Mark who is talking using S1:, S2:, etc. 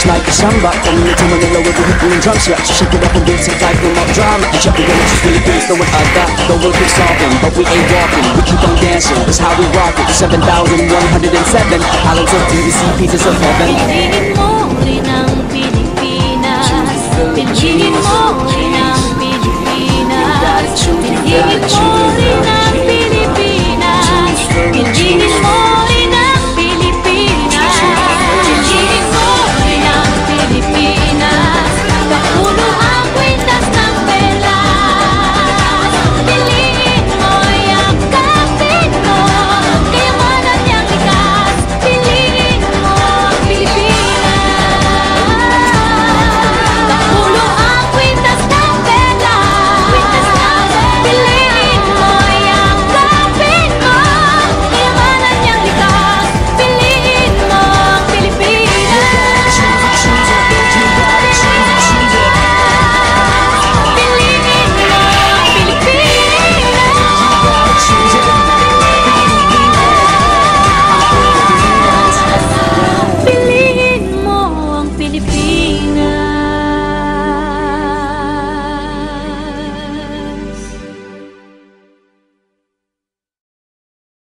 S1: just like the samba. Coming into Manila with the hip and drum set. So shake it up and dance it like no more drama. And check the energy really good, throwing a dot. Though we'll be solving, but we ain't walking. We keep on dancing, that's how we rock it. 7,107 islands of PVC pieces of heaven.
S2: Pinigin mo rin ang Pilipinas. Pinigin mo rin ang Pilipinas. Pinigin mo rin ang